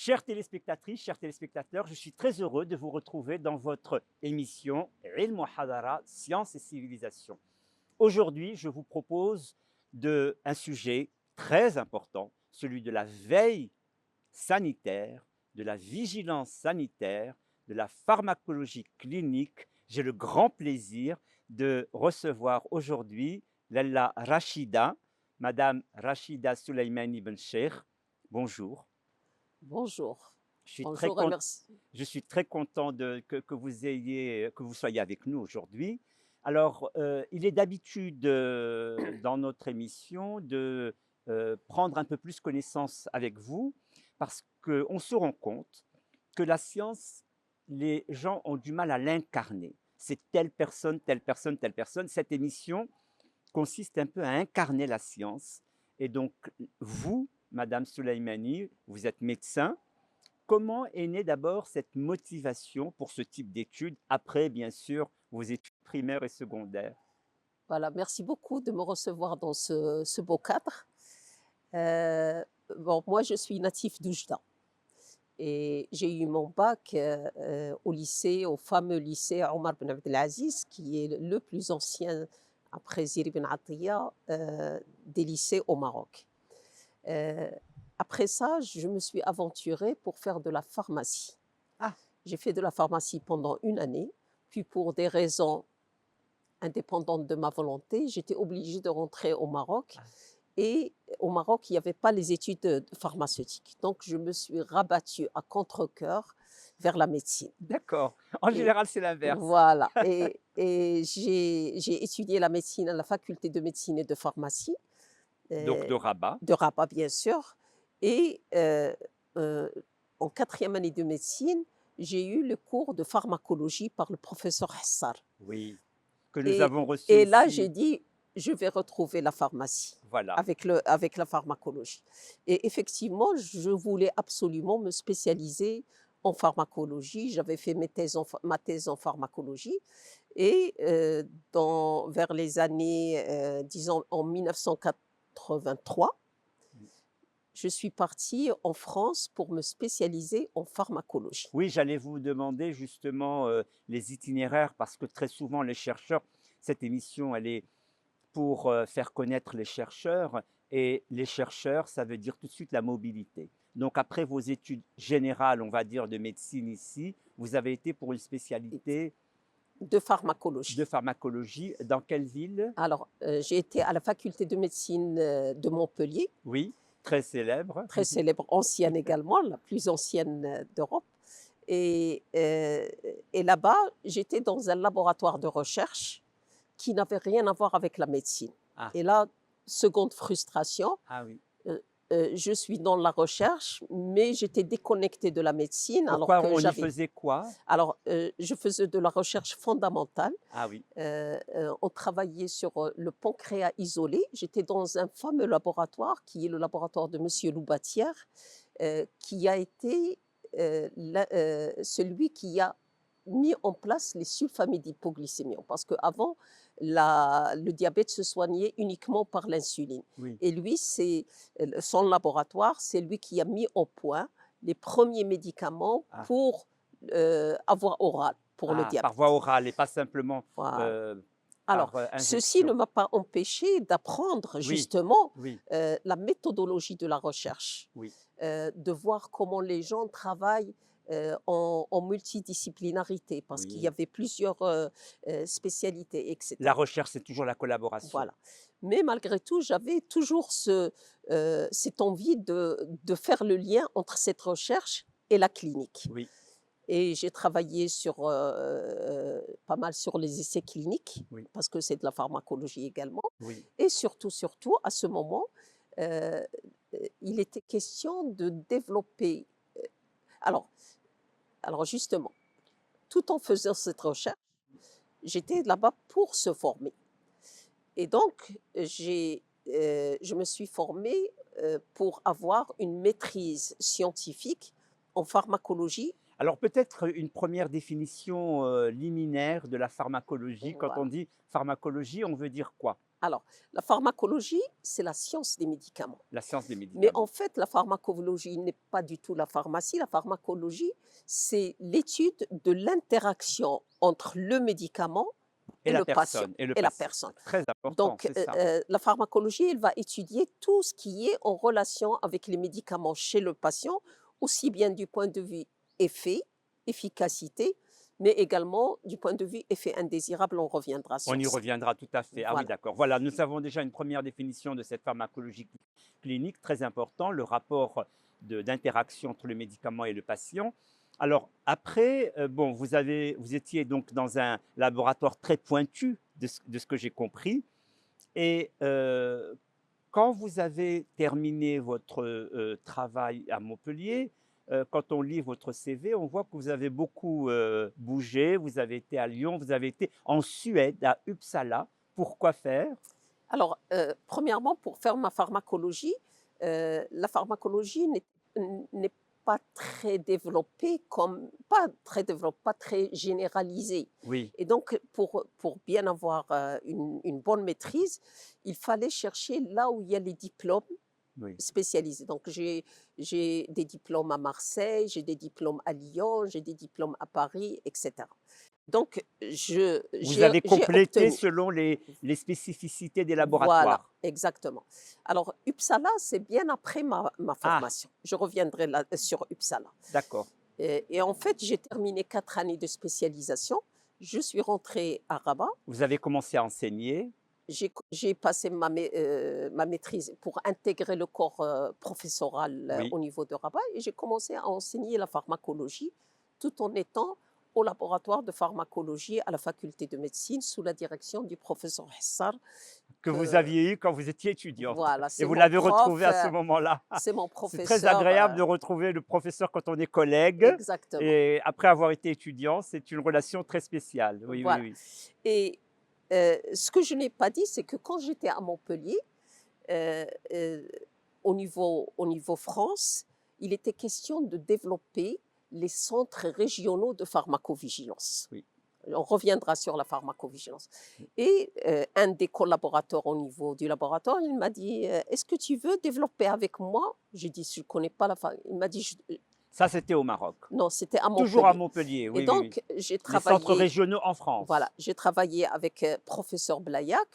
Chères téléspectatrices, chers téléspectateurs, je suis très heureux de vous retrouver dans votre émission Ilm wa Hadara, Science et Civilisation. Aujourd'hui, je vous propose un sujet très important, celui de la veille sanitaire, de la vigilance sanitaire, de la pharmacologie clinique. J'ai le grand plaisir de recevoir aujourd'hui Lalla Rachida, Madame Rachida Souleymani Ben Cheikh. Bonjour. Bonjour. Je suis très, Bonjour et merci. je suis très content que vous soyez avec nous aujourd'hui. Alors, il est d'habitude dans notre émission de prendre un peu plus connaissance avec vous parce qu'on se rend compte que la science, les gens ont du mal à l'incarner. C'est telle personne, telle personne, telle personne. Cette émission consiste un peu à incarner la science. Et donc, vous, Madame Souleymani, vous êtes médecin. Comment est née d'abord cette motivation pour ce type d'études, après, bien sûr, vos études primaires et secondaires? Voilà, merci beaucoup de me recevoir dans ce beau cadre. Euh, bon, moi, je suis natif d'Oujda et j'ai eu mon bac au lycée, au fameux lycée Omar Ben Abdelaziz, qui est le plus ancien, après Ziri Ben Atiyah, des lycées au Maroc. Euh, Après ça, je me suis aventurée pour faire de la pharmacie. Ah, J'ai fait de la pharmacie pendant une année, puis pour des raisons indépendante de ma volonté, j'étais obligée de rentrer au Maroc. ah, Et au Maroc, il n'y avait pas les études pharmaceutiques. Donc, je me suis rabattue à contre-cœur vers la médecine. d'accord. En Et général, c'est l'inverse. voilà. Et j'ai étudié la médecine à la faculté de médecine et de pharmacie, Donc, euh, de Rabat. de Rabat, bien sûr. Et euh, en quatrième année de médecine, j'ai eu le cours de pharmacologie par le professeur Hassar. Oui, que nous Et, avons reçu et là, j'ai ici. dit, je vais retrouver la pharmacie Voilà. avec la pharmacologie. Et effectivement, je voulais absolument me spécialiser en pharmacologie. J'avais fait ma thèse en pharmacologie. Et vers les années, disons, en 1983, je suis partie en France pour me spécialiser en pharmacologie. Oui, j'allais vous demander justement les itinéraires parce que très souvent, les chercheurs, cette émission, elle est pour faire connaître les chercheurs. Et les chercheurs, ça veut dire tout de suite la mobilité. Donc, après vos études générales, on va dire, de médecine ici, vous avez été pour une spécialité De pharmacologie. de pharmacologie. Dans quelle ville? Alors, j'ai été à la faculté de médecine de Montpellier, Oui, très célèbre. très célèbre, ancienne également, la plus ancienne d'Europe. Et, euh, et là-bas, j'étais dans un laboratoire de recherche qui n'avait rien à voir avec la médecine. Ah, Et là, seconde frustration, ah oui. euh, je suis dans la recherche, mais j'étais déconnectée de la médecine alors Pourquoi que on y j'avais... faisait quoi? Alors, je faisais de la recherche fondamentale. Ah oui, On travaillait sur le pancréas isolé. J'étais dans un fameux laboratoire qui est le laboratoire de M. Loubatière, qui a été celui qui a mis en place les sulfamide-hypoglycémiants. Parce qu'avant, le diabète se soignait uniquement par l'insuline. oui. Et lui, son laboratoire, c'est lui qui a mis au point les premiers médicaments Ah, pour avoir oral pour le ah, par voie diabète. orale et pas simplement Voilà. euh, Alors, par ceci ne injection. m'a pas empêché d'apprendre Oui, justement oui, la méthodologie de la recherche, oui. de voir comment les gens travaillent en multidisciplinarité, parce qu'il y Oui. avait plusieurs spécialités, La etc. recherche, c'est toujours la collaboration. Voilà. Mais malgré tout, j'avais toujours cette envie de faire le lien entre cette recherche et la clinique. Oui, Et j'ai travaillé pas mal sur les essais cliniques, oui, parce que c'est de la pharmacologie également. oui. Et surtout, à ce moment, euh, il était question de développer. euh, Alors, alors justement, tout en faisant cette recherche, j'étais là-bas pour se former. Et donc, je me suis formée pour avoir une maîtrise scientifique en pharmacologie. Alors peut-être une première définition liminaire de la pharmacologie. Quand on Voilà. dit pharmacologie, on veut dire quoi? Alors, la pharmacologie, c'est la science des médicaments. La science des Mais médicaments. en fait, la pharmacologie n'est pas du tout la pharmacie. La pharmacologie, c'est l'étude de l'interaction entre le médicament Et et la le patient personne, et le et la patient. personne. Très important, Donc, c'est ça. la pharmacologie, elle va étudier tout ce qui est en relation avec les médicaments chez le patient, aussi bien du point de vue effet, efficacité, mais également du point de vue effet indésirable. On reviendra On sur y ça. reviendra tout à fait. Ah oui, Voilà. d'accord. Voilà, nous avons déjà une première définition de cette pharmacologie clinique, très important, le rapport d'interaction entre le médicament et le patient. Alors après, bon, vous étiez donc dans un laboratoire très pointu de ce que j'ai compris. Et quand vous avez terminé votre travail à Montpellier, quand on lit votre CV, on voit que vous avez beaucoup bougé. Vous avez été à Lyon, vous avez été en Suède, à Uppsala. Pourquoi faire? Alors, premièrement, pour faire ma pharmacologie, la pharmacologie n'est pas très développée pas très généralisée. Oui, Et donc, pour bien avoir une bonne maîtrise, il fallait chercher là où il y a les diplômes oui. spécialisés. Donc, j'ai des diplômes à Marseille, j'ai des diplômes à Lyon, j'ai des diplômes à Paris, etc. Donc, Vous avez j'ai complété obtenu. selon les spécificités des Voilà, laboratoires. exactement. Alors, Uppsala, c'est bien après ma Ah, formation. Je reviendrai là, sur Uppsala. d'accord. Et en fait, j'ai terminé 4 années de spécialisation. Je suis rentrée à Rabat. Vous avez commencé à enseigner. J'ai passé ma maîtrise pour intégrer le corps professoral Oui. au niveau de Rabat et j'ai commencé à enseigner la pharmacologie tout en étant au laboratoire de pharmacologie à la faculté de médecine sous la direction du professeur Hessar. Que vous Que, aviez eu quand vous étiez étudiante. voilà, Et c'est vous mon l'avez retrouvé prof, à ce moment-là. c'est mon C'est très professeur. agréable de retrouver le professeur quand on est collègue. Exactement. Et après avoir été étudiant, c'est une relation très spéciale. Oui, oui, Voilà. oui. Et ce que je n'ai pas dit, c'est que quand j'étais à Montpellier, euh, euh, au niveau France, il était question de développer les centres régionaux de pharmacovigilance. Oui. On reviendra sur la pharmacovigilance. Et un des collaborateurs au niveau du laboratoire, il m'a dit est-ce que tu veux développer avec moi? J'ai dit je ne connais pas la pharmacie. Il m'a dit Ça, c'était au Maroc. non, c'était à Toujours à Montpellier. Montpellier, Et oui, oui, oui. donc, j'ai Les centres travaillé, régionaux en France. voilà, j'ai travaillé avec professeur Blaillac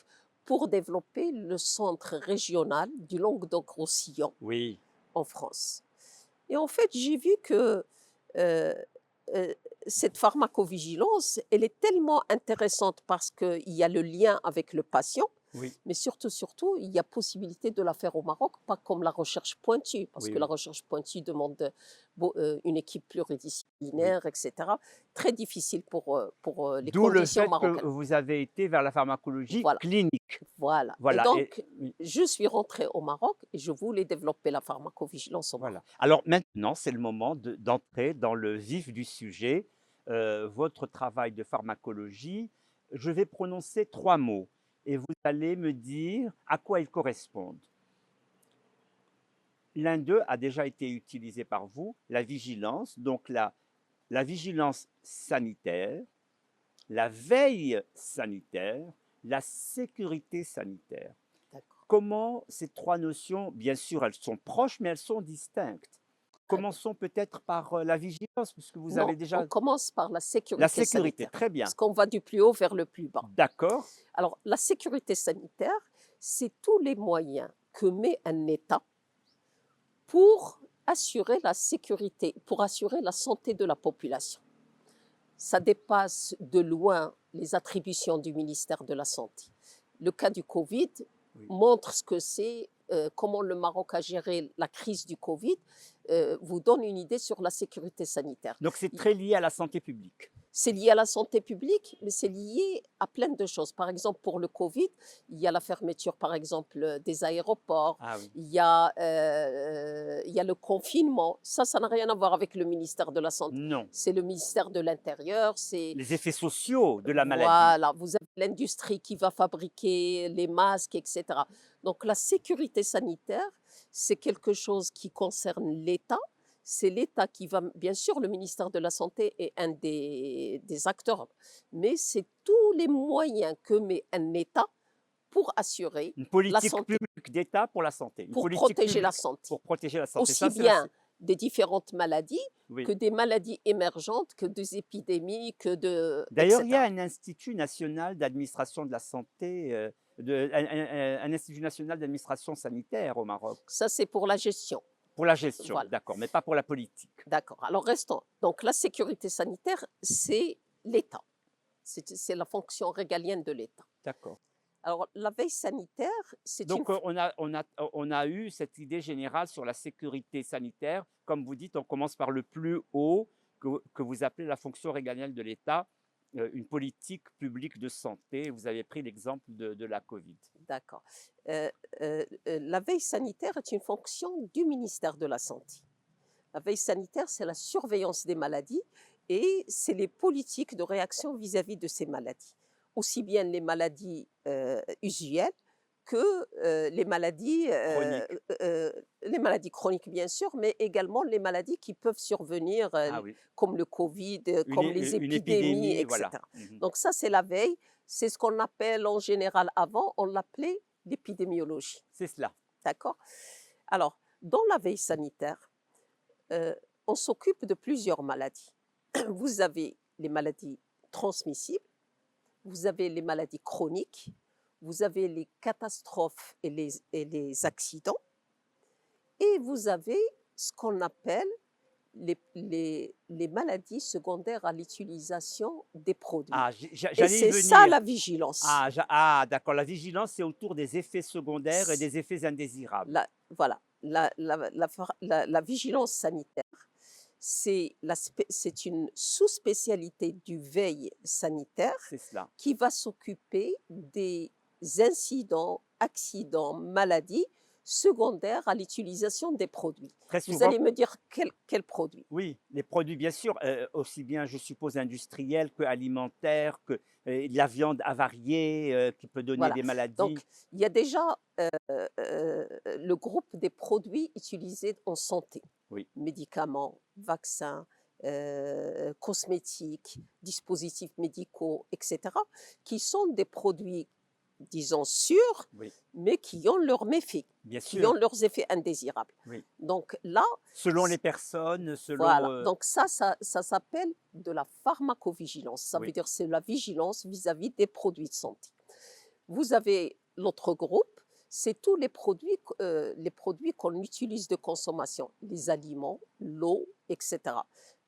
pour développer le centre régional du Languedoc-Roussillon Oui, en France. Et en fait, j'ai vu que euh, euh, cette pharmacovigilance, elle est tellement intéressante parce qu'il y a le lien avec le patient, oui, mais surtout, il y a possibilité de la faire au Maroc, pas comme la recherche pointue, parce oui, que la oui. recherche pointue demande une équipe Oui. pluridisciplinaire, etc. Très difficile pour les D'où le conditions fait que marocaines. vous avez été vers la pharmacologie Voilà, clinique. voilà. Et Voilà. Et, donc, oui. je suis rentrée au Maroc et je voulais développer la pharmacovigilance au Maroc. Voilà. Alors maintenant, c'est le moment d'entrer dans le vif du sujet, votre travail de pharmacologie. Je vais prononcer 3 mots et vous allez me dire à quoi ils correspondent. L'un d'eux a déjà été utilisé par vous, la vigilance, donc la vigilance sanitaire, la veille sanitaire, la sécurité sanitaire. D'accord. Comment ces 3 notions, bien sûr, elles sont proches, mais elles sont distinctes. Très bien. Commençons peut-être par la vigilance, puisque vous Non, avez on déjà commence par la la sécurité sécurité. sanitaire, Très bien. parce qu'on va du plus haut vers le plus bas. D'accord. Alors, la sécurité sanitaire, c'est tous les moyens que met un État pour assurer la sécurité, pour assurer la santé de la population. Ça dépasse de loin les attributions du ministère de la Santé. Le cas du Covid Oui. montre ce que c'est, comment le Maroc a géré la crise du Covid, vous donne une idée sur la sécurité sanitaire. Donc c'est très lié à la santé publique. C'est lié à la santé publique, mais c'est lié à plein de choses. Par exemple, pour le Covid, il y a la fermeture, par exemple, des aéroports, Ah oui. il y a le confinement. Ça n'a rien à voir avec le ministère de la Santé. Non. C'est le ministère de l'Intérieur, c'est Les effets sociaux de la maladie. voilà, vous avez l'industrie qui va fabriquer les masques, etc. Donc la sécurité sanitaire, c'est quelque chose qui concerne l'État. C'est l'État qui va, bien sûr, le ministère de la Santé est un des acteurs, mais c'est tous les moyens que met un État pour assurer Une la politique santé, publique d'État pour la santé. Une pour politique protéger la publique santé. pour protéger la santé. Aussi Ça, c'est la... bien des différentes maladies que Oui. des maladies émergentes, que des épidémies, D'ailleurs, il y a etc. un Institut national d'administration de la santé, un Institut national d'administration sanitaire au Maroc. Ça, c'est pour la gestion. Pour la gestion, Voilà, d'accord, mais pas pour la politique. d'accord. Alors, restons. Donc, la sécurité sanitaire, c'est l'État. C'est la fonction régalienne de l'État. D'accord. Alors, la veille sanitaire, c'est une... Donc, on a eu cette idée générale sur la sécurité sanitaire. Comme vous dites, on commence par le plus haut, que vous appelez la fonction régalienne de l'État, une politique publique de santé. Vous avez pris l'exemple de la Covid. D'accord. La veille sanitaire est une fonction du ministère de la Santé. La veille sanitaire, c'est la surveillance des maladies et c'est les politiques de réaction vis-à-vis de ces maladies. Aussi bien les maladies usuelles que les maladies chroniques, bien sûr, mais également les maladies qui peuvent survenir, Ah oui, comme le Covid, comme les une épidémies, épidémie, voilà. etc. Donc ça, c'est la veille. C'est ce qu'on appelle en général avant, on l'appelait l'épidémiologie. C'est cela. D'accord? Alors, dans la veille sanitaire, on s'occupe de plusieurs maladies. Vous avez les maladies transmissibles, vous avez les maladies chroniques, vous avez les catastrophes et les accidents, et vous avez ce qu'on appelle les maladies secondaires à l'utilisation des produits. Ah, Et j'allais y c'est ça venir. la vigilance. D'accord. La vigilance, c'est autour des effets secondaires et des effets indésirables. Voilà, la vigilance sanitaire, c'est une sous-spécialité du veille sanitaire C'est cela. qui va s'occuper des incidents, accidents, maladies secondaires à l'utilisation des produits. Très Vous souvent, allez me dire quel produit? oui, les produits, bien sûr, aussi bien, je suppose, industriels que alimentaires, que de la viande avariée qui peut donner Voilà. des maladies. Donc, il y a déjà le groupe des produits utilisés en santé. Oui, Médicaments, vaccins, cosmétiques, dispositifs médicaux, etc., qui sont des produits, disons, sûrs, oui, mais qui ont leurs méfaits, bien qui ont sûr. leurs effets indésirables. Oui. Donc là, Selon les personnes, selon. voilà. Donc ça s'appelle de la pharmacovigilance. Ça veut Oui, dire c'est la vigilance vis-à-vis des produits de santé. Vous avez l'autre groupe, c'est tous les produits qu'on utilise de consommation, les aliments, l'eau, etc.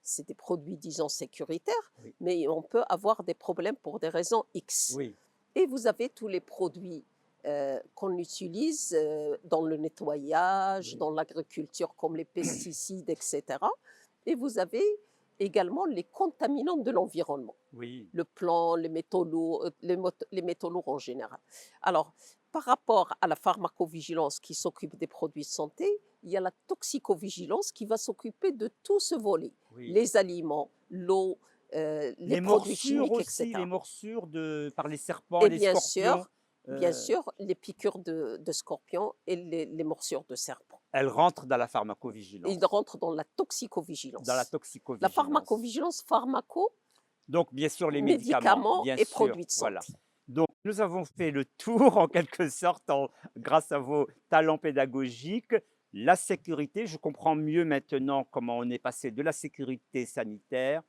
C'est des produits, disons, sécuritaires, oui, mais on peut avoir des problèmes pour des raisons X. oui, Et vous avez tous les produits qu'on utilise dans le nettoyage, oui, dans l'agriculture, comme les pesticides, etc. Et vous avez également les contaminants de l'environnement, oui, le plomb, les métaux lourds, les métaux lourds en général. Alors, par rapport à la pharmacovigilance qui s'occupe des produits de santé, il y a la toxicovigilance qui va s'occuper de tout ce volet, oui. les aliments, l'eau, les Les produits morsures chimiques, aussi, etc. les morsures par les serpents, Et les scorpions, bien sûr, les piqûres de scorpions et les morsures de serpents. elles rentrent dans la Ils pharmacovigilance, rentrent dans la dans la toxicovigilance. La toxicovigilance. pharmacovigilance, pharmaco, Donc, bien sûr, les médicaments, médicaments bien et sûr, produits de voilà. santé. Donc, nous avons fait le tour, en quelque sorte, grâce à vos talents pédagogiques. La sécurité, je comprends mieux maintenant comment on est passé de la sécurité sanitaire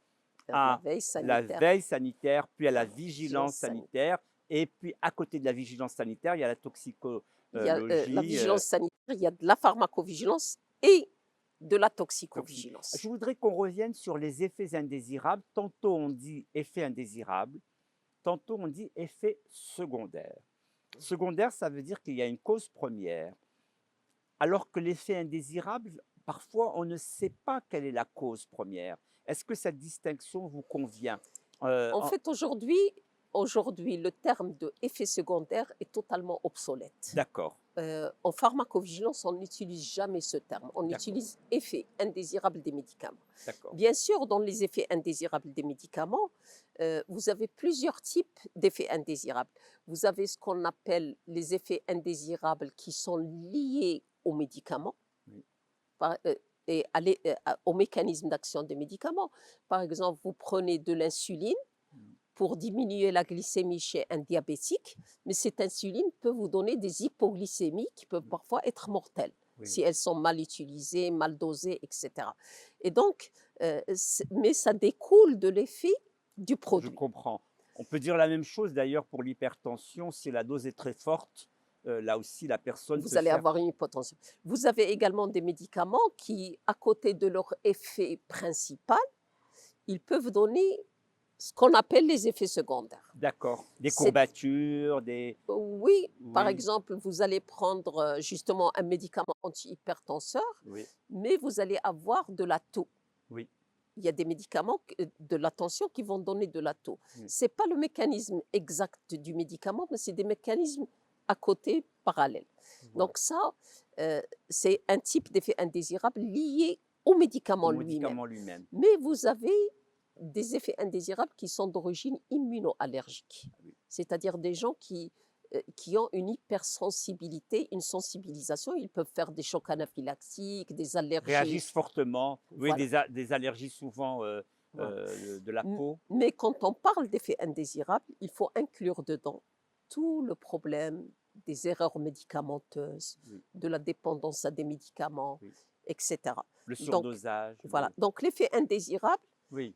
La à veille la sanitaire, veille sanitaire, puis à la la vigilance vigilance sanitaire. sanitaire. Et puis, à côté de la vigilance sanitaire, il y a la Il y a la toxicologie. vigilance sanitaire, il y a de la pharmacovigilance et de la toxicovigilance. Je voudrais qu'on revienne sur les effets indésirables. Tantôt, on dit effet indésirable, tantôt, on dit effet secondaire. Secondaire, ça veut dire qu'il y a une cause première. Alors que l'effet indésirable, parfois, on ne sait pas quelle est la cause première. Est-ce que cette distinction vous convient? En fait, aujourd'hui, le terme de effet secondaire est totalement obsolète. D'accord, En pharmacovigilance, on n'utilise jamais ce terme. On d'accord, utilise effet indésirable des médicaments. d'accord. Bien sûr, dans les effets indésirables des médicaments, vous avez plusieurs types d'effets indésirables. Vous avez ce qu'on appelle les effets indésirables qui sont liés aux médicaments Oui, et au mécanisme d'action des médicaments. Par exemple, vous prenez de l'insuline pour diminuer la glycémie chez un diabétique, mais cette insuline peut vous donner des hypoglycémies qui peuvent parfois être mortelles si Oui, elles sont mal utilisées, mal dosées, etc. Et donc, mais ça découle de l'effet du je produit. comprends. On peut dire la même chose d'ailleurs pour l'hypertension. Si la dose est très forte, là aussi, la personne Vous peut allez faire. avoir une hypotension. Vous avez également des médicaments qui, à côté de leur effet principal, ils peuvent donner ce qu'on appelle les effets secondaires. D'accord. Des C'est courbatures, des. Oui, par Oui, exemple, vous allez prendre justement un médicament antihypertenseur, oui, mais vous allez avoir de la toux. oui, Il y a des médicaments de la tension qui vont donner de la toux. oui. Ce n'est pas le mécanisme exact du médicament, mais c'est des mécanismes à côté parallèles. Voilà. Donc ça, c'est un type d'effet indésirable lié au Au médicament lui-même. médicament lui-même. Mais vous avez des effets indésirables qui sont d'origine immunoallergique, Oui. c'est-à-dire des gens qui ont une hypersensibilité, une sensibilisation. Ils peuvent faire des chocs anaphylaxiques, des allergies. Réagissent fortement. Oui, Voilà. des allergies souvent Voilà. de la peau. Mais quand on parle d'effets indésirables, il faut inclure dedans tout le problème des erreurs médicamenteuses, Oui, de la dépendance à des médicaments, oui. etc. Le Donc, surdosage. voilà. Donc, l'effet indésirable Oui,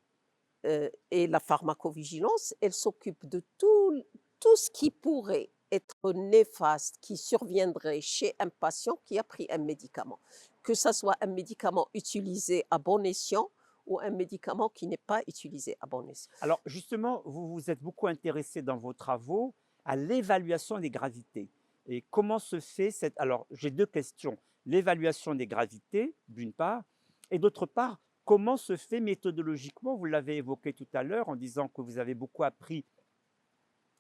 et la pharmacovigilance, elle s'occupe de tout ce qui pourrait être néfaste, qui surviendrait chez un patient qui a pris un médicament. Que ce soit un médicament utilisé à bon escient ou un médicament qui n'est pas utilisé à bon escient. alors justement, vous vous êtes beaucoup intéressé dans vos travaux à l'évaluation des gravités. Et comment se fait cette. Alors, j'ai deux questions. L'évaluation des gravités, d'une part, et d'autre part, comment se fait méthodologiquement, vous l'avez évoqué tout à l'heure en disant que vous avez beaucoup appris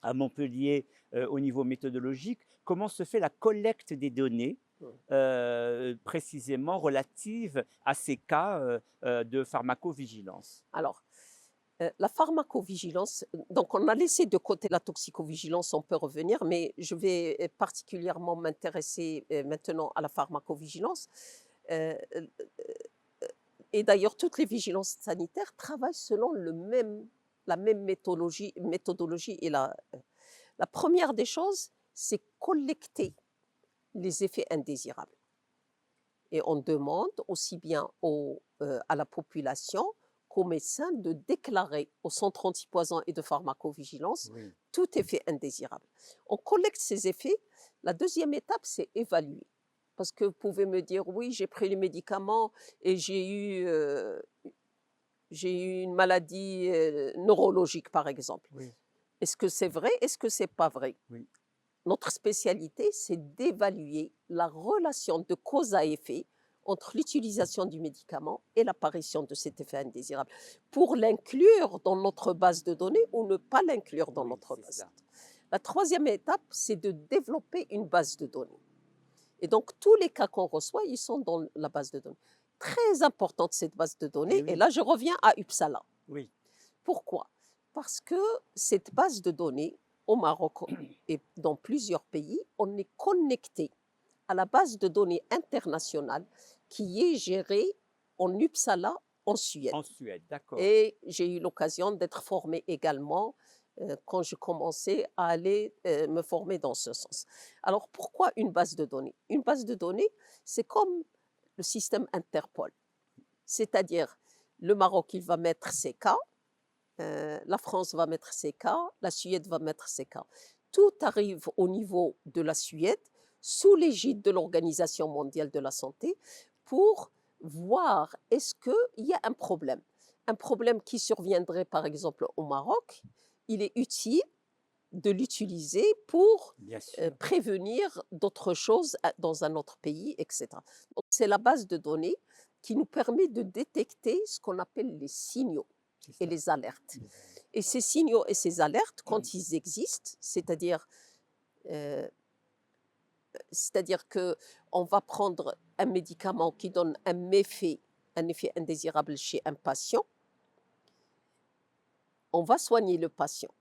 à Montpellier au niveau méthodologique, comment se fait la collecte des données précisément relatives à ces cas de pharmacovigilance. Alors, la pharmacovigilance, donc on a laissé de côté la toxicovigilance, on peut revenir, mais je vais particulièrement m'intéresser maintenant à la pharmacovigilance. Euh, et d'ailleurs, toutes les vigilances sanitaires travaillent selon la même méthodologie. Et la première des choses, c'est collecter les effets indésirables. Et on demande aussi bien à la population qu'aux médecins de déclarer au centre antipoison et de pharmacovigilance Oui. tout effet indésirable. On collecte ces effets. La deuxième étape, c'est évaluer. Parce que vous pouvez me dire, oui, j'ai pris les médicaments et j'ai eu une maladie neurologique, par exemple. Oui. Est-ce que c'est vrai? Est-ce que c'est pas vrai? Oui. Notre spécialité, c'est d'évaluer la relation de cause à effet entre l'utilisation du médicament et l'apparition de cet effet indésirable, pour l'inclure dans notre base de données ou ne pas l'inclure dans Oui, notre c'est base de ça. données. La troisième étape, c'est de développer une base de données. Et donc, tous les cas qu'on reçoit, ils sont dans la base de données. Très importante, cette base de Eh données. Et oui, là, je reviens à Uppsala. oui, Pourquoi? Parce que cette base de données, au Maroc et dans plusieurs pays, on est connecté à la base de données internationale qui est gérée en Uppsala, en Suède. en Suède, d'accord. Et j'ai eu l'occasion d'être formée également quand je commençais à aller me former dans ce sens. Alors pourquoi une base de données? Une base de données, c'est comme le système Interpol. C'est-à-dire, le Maroc, il va mettre ses cas, la France va mettre ses cas, la Suède va mettre ses cas. Tout arrive au niveau de la Suède, sous l'égide de l'Organisation mondiale de la santé, pour voir est-ce qu'il y a un problème. Un problème qui surviendrait par exemple au Maroc, il est utile de l'utiliser pour Bien sûr. prévenir d'autres choses dans un autre pays, etc. Donc c'est la base de données qui nous permet de détecter ce qu'on appelle les signaux C'est et ça. les alertes. Les alertes. Et ces signaux et ces alertes, quand ils existent, euh, c'est-à-dire que on va prendre un médicament qui donne un effet indésirable chez un patient, on va soigner le patient.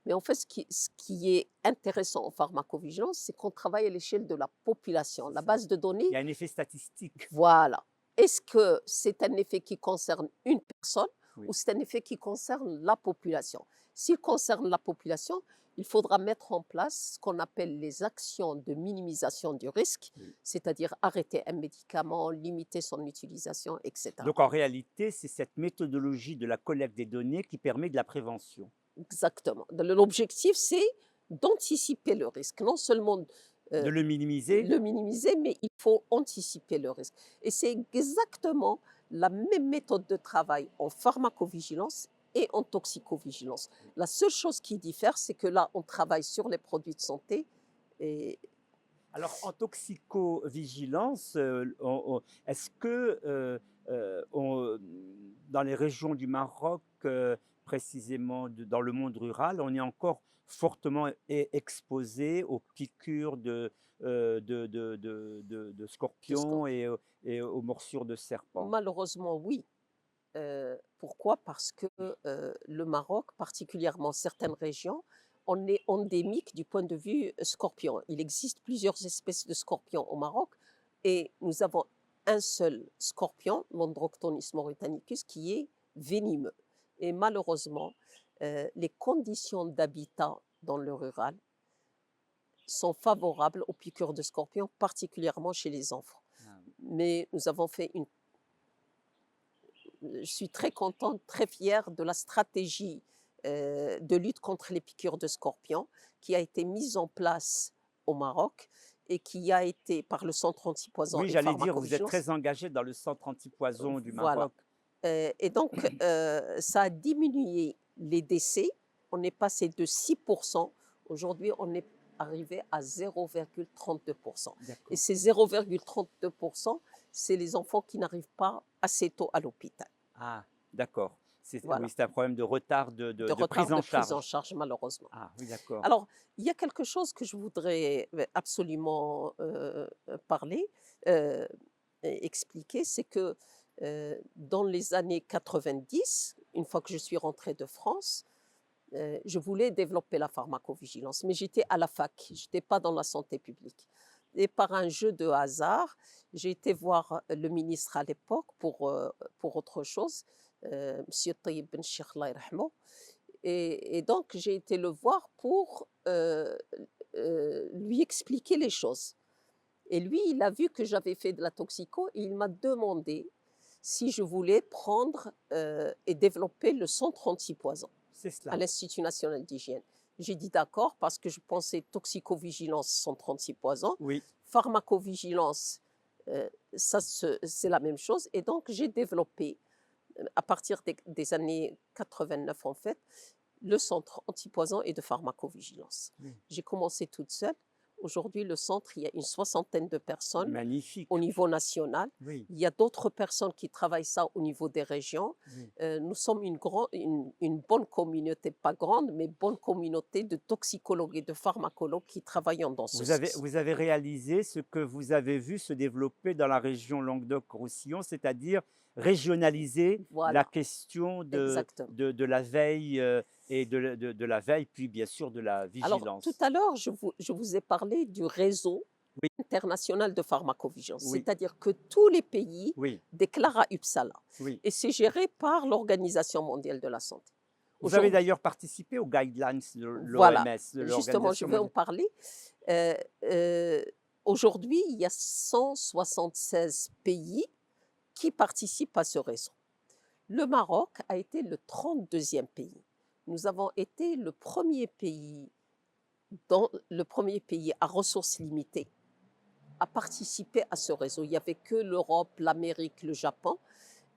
Mais en fait, ce qui est intéressant en pharmacovigilance, c'est qu'on travaille à l'échelle de la population. C'est La ça. base de Il données, y a un effet statistique. voilà. Est-ce que c'est un effet qui concerne une personne Oui. ou c'est un effet qui concerne la population? S'il concerne la population, il faudra mettre en place ce qu'on appelle les actions de minimisation du risque, Oui. c'est-à-dire arrêter un médicament, limiter son utilisation, etc. Donc en réalité, c'est cette méthodologie de la collecte des données qui permet de la prévention. Exactement. L'objectif, c'est d'anticiper le risque, non seulement De euh, le minimiser? le minimiser, mais il faut anticiper le risque. Et c'est exactement la même méthode de travail en pharmacovigilance et en toxicovigilance. La seule chose qui diffère, c'est que là, on travaille sur les produits de santé. Et Alors, en toxicovigilance, est-ce que dans les régions du Maroc, précisément dans le monde rural, on est encore fortement exposé aux piqûres de de scorpions scorpions. et aux morsures de serpents? Malheureusement, oui. Pourquoi? Parce que le Maroc, particulièrement certaines régions, on est endémique du point de vue scorpion. Il existe plusieurs espèces de scorpions au Maroc et nous avons un seul scorpion, l'Androctonus mauritanicus, qui est venimeux. Et malheureusement, les conditions d'habitat dans le rural sont favorables aux piqûres de scorpions, particulièrement chez les enfants. Ah oui. Mais nous avons fait une je suis très contente, très fière de la stratégie de lutte contre les piqûres de scorpions qui a été mise en place au Maroc et qui a été par le centre antipoison Oui, et j'allais dire, vous êtes pharmacovigilance. très engagé dans le centre antipoison du Voilà. Maroc. Et donc, ça a diminué les décès. On est passé de 6%. Aujourd'hui, on est arrivé à 0,32%. Et D'accord. ces 0,32%, c'est les enfants qui n'arrivent pas assez tôt à l'hôpital. Ah, d'accord. Oui, Voilà. c'est un problème de retard De de retard prise de en prise en charge. charge, malheureusement. Ah oui, d'accord. Alors, il y a quelque chose que je voudrais absolument parler, euh, et expliquer, c'est que dans les années 90, une fois que je suis rentrée de France, je voulais développer la pharmacovigilance, mais j'étais à la fac, je n'étais pas dans la santé publique. Et par un jeu de hasard, j'ai été voir le ministre à l'époque pour autre chose, M. Tayyib Ben Cheikh, Allah yarhamou. Et donc, j'ai été le voir pour lui expliquer les choses. Et lui, il a vu que j'avais fait de la toxico et il m'a demandé si je voulais prendre et développer le centre antipoison C'est à cela. l'Institut national d'hygiène. J'ai dit d'accord parce que je pensais toxicovigilance, centre antipoison, Oui. pharmacovigilance, c'est la même chose. Et donc, j'ai développé, à partir des années 89 en fait, le centre antipoison et de pharmacovigilance. Oui. J'ai commencé toute seule. Aujourd'hui, le centre, il y a une soixantaine de personnes Magnifique. au niveau national. Oui, Il y a d'autres personnes qui travaillent ça au niveau des régions. oui. Nous sommes une bonne communauté, pas grande, mais bonne communauté de toxicologues et de pharmacologues qui travaillent dans ce sens. Vous avez réalisé ce que vous avez vu se développer dans la région Languedoc-Roussillon, c'est-à-dire régionaliser la Voilà, question exactement. de la veille et de la veille, puis bien sûr de la Alors, tout vigilance. à l'heure, je vous ai parlé du réseau Oui, international de pharmacovigilance, oui, c'est-à-dire que tous les pays oui, déclarent à Uppsala. oui. Et c'est géré par l'Organisation mondiale de la santé. Vous avez Aujourd'hui, d'ailleurs participé aux guidelines de voilà, l'OMS, de justement, je l'Organisation vais en mondiale. parler. Euh, euh, Aujourd'hui, il y a 176 pays qui participent à ce réseau. Le Maroc a été le 32e pays. Nous avons été le premier pays à ressources limitées à participer à ce réseau. Il n'y avait que l'Europe, l'Amérique, le Japon,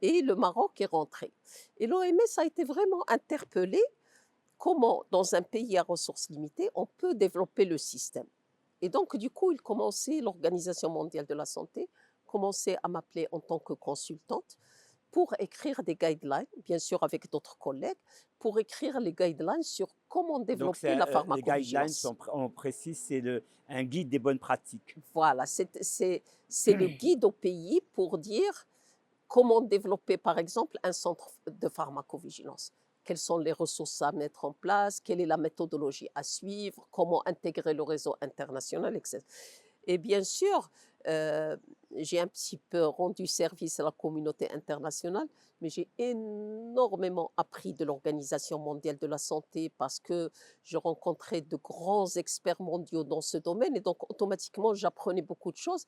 et le Maroc est rentré. Et l'OMS a été vraiment interpellée comment, dans un pays à ressources limitées, on peut développer le système. Et donc, du coup, l'Organisation mondiale de la santé commençait à m'appeler en tant que consultante pour écrire des guidelines, bien sûr avec d'autres collègues, pour écrire les guidelines sur comment Donc, développer la les guidelines, pharmacovigilance. on précise, c'est un guide des bonnes pratiques. Voilà, c'est le guide au pays pour dire comment développer, par exemple, un centre de pharmacovigilance. Quelles sont les ressources à mettre en place, quelle est la méthodologie à suivre, comment intégrer le réseau international, etc. Et bien sûr, euh, j'ai un petit peu rendu service à la communauté internationale, mais j'ai énormément appris de l'Organisation mondiale de la santé parce que je rencontrais de grands experts mondiaux dans ce domaine et donc automatiquement j'apprenais beaucoup de choses.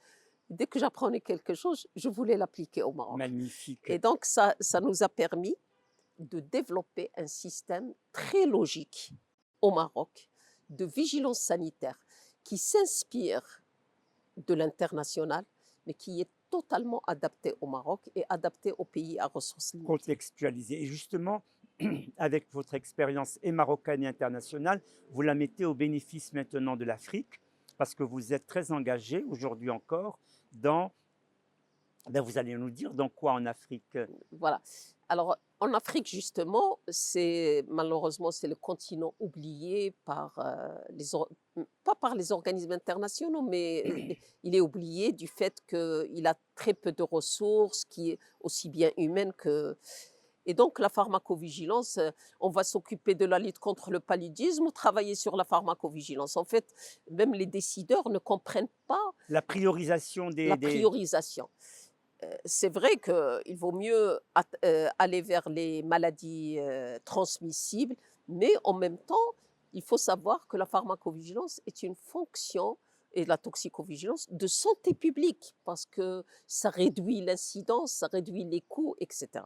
Dès que j'apprenais quelque chose, je voulais l'appliquer au Maroc. Magnifique. Et donc ça nous a permis de développer un système très logique au Maroc de vigilance sanitaire qui s'inspire de l'international, mais qui est totalement adapté au Maroc et adapté aux pays à ressources limitées. Contextualisé. Et justement, avec votre expérience et marocaine et internationale, vous la mettez au bénéfice maintenant de l'Afrique, parce que vous êtes très engagé aujourd'hui encore dans, vous allez nous dire dans quoi en Afrique? Voilà. Alors, en Afrique, justement, malheureusement, c'est le continent oublié par pas par les organismes internationaux, mais il est oublié du fait qu'il a très peu de ressources, qui est aussi bien humaine que... Et donc, la pharmacovigilance, on va s'occuper de la lutte contre le paludisme ou travailler sur la pharmacovigilance. En fait, même les décideurs ne comprennent pas La priorisation la priorisation. C'est vrai qu'il vaut mieux aller vers les maladies transmissibles, mais en même temps, il faut savoir que la pharmacovigilance est une fonction, et la toxicovigilance, de santé publique, parce que ça réduit l'incidence, ça réduit les coûts, etc.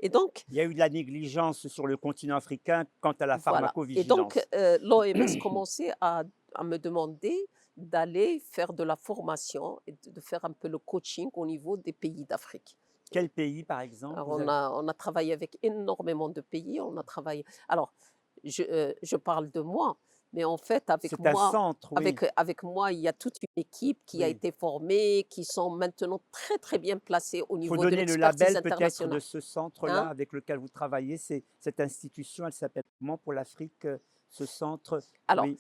Et donc, il y a eu de la négligence sur le continent africain quant à la voilà. Et pharmacovigilance. donc, l'OMS commençait à me demander d'aller faire de la formation et de faire un peu le coaching au niveau des pays d'Afrique. Quel pays, par exemple? Alors, on a travaillé avec énormément de pays. On a travaillé. Alors, je parle de moi, mais en fait, avec C'est un moi, centre, oui. avec moi, il y a toute une équipe qui a Oui. été formée, qui sont maintenant très, très bien placées au Il niveau faut de donner le l'expertise label peut-être internationale. de ce centre-là Hein? avec lequel vous travaillez. Cette institution, elle s'appelle comment pour l'Afrique, ce centre? Alors, Oui.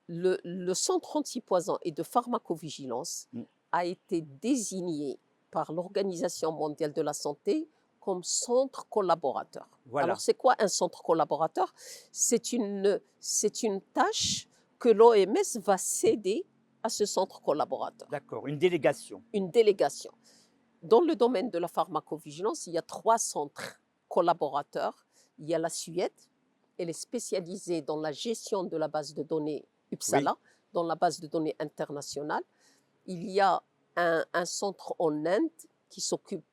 le centre antipoison et de pharmacovigilance Mm. a été désigné par l'Organisation mondiale de la santé comme centre collaborateur. Voilà. Alors, c'est quoi un centre collaborateur? C'est une tâche que l'OMS va céder à ce centre collaborateur. D'accord, une délégation. Une délégation. Dans le domaine de la pharmacovigilance, il y a 3 centres collaborateurs. Il y a la Suède, elle est spécialisée dans la gestion de la base de données UPSALA, dans la base de données internationale. Il y a un centre en Inde qui s'occupe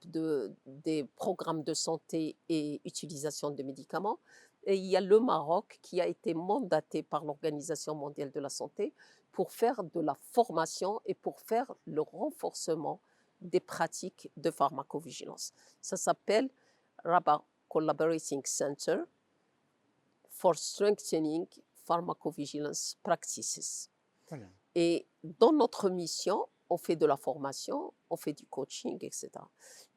des programmes de santé et utilisation de médicaments. Et il y a le Maroc qui a été mandaté par l'Organisation mondiale de la santé pour faire de la formation et pour faire le renforcement des pratiques de pharmacovigilance. Ça s'appelle Rabat Collaborating Center for Strengthening Pharmacovigilance Practices. Voilà. Et dans notre mission, on fait de la formation, on fait du coaching, etc.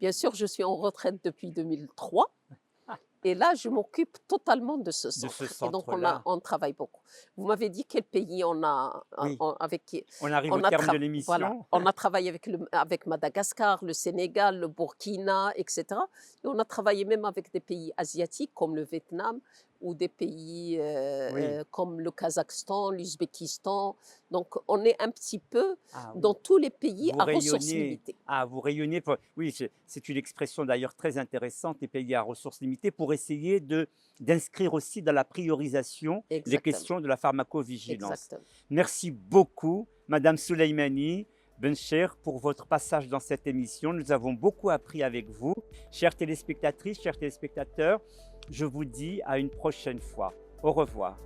Bien sûr, je suis en retraite depuis 2003. Et là, je m'occupe totalement de ce centre. Et donc, on travaille beaucoup. Vous m'avez dit quel pays on a Oui. avec qui On arrive au terme de l'émission. Voilà. On a travaillé avec Madagascar, le Sénégal, le Burkina, etc. Et on a travaillé même avec des pays asiatiques comme le Vietnam ou des pays comme le Kazakhstan, l'Ouzbékistan. Donc, on est un petit peu dans tous les pays à ressources limitées. Ah, vous rayonnez. Oui, c'est une expression d'ailleurs très intéressante, les pays à ressources limitées, pour essayer d'inscrire aussi dans la priorisation les questions de la pharmacovigilance. Exactement. Merci beaucoup, Madame Souleymani Bencher, pour votre passage dans cette émission. Nous avons beaucoup appris avec vous. Chères téléspectatrices, chers téléspectateurs, je vous dis à une prochaine fois. Au revoir.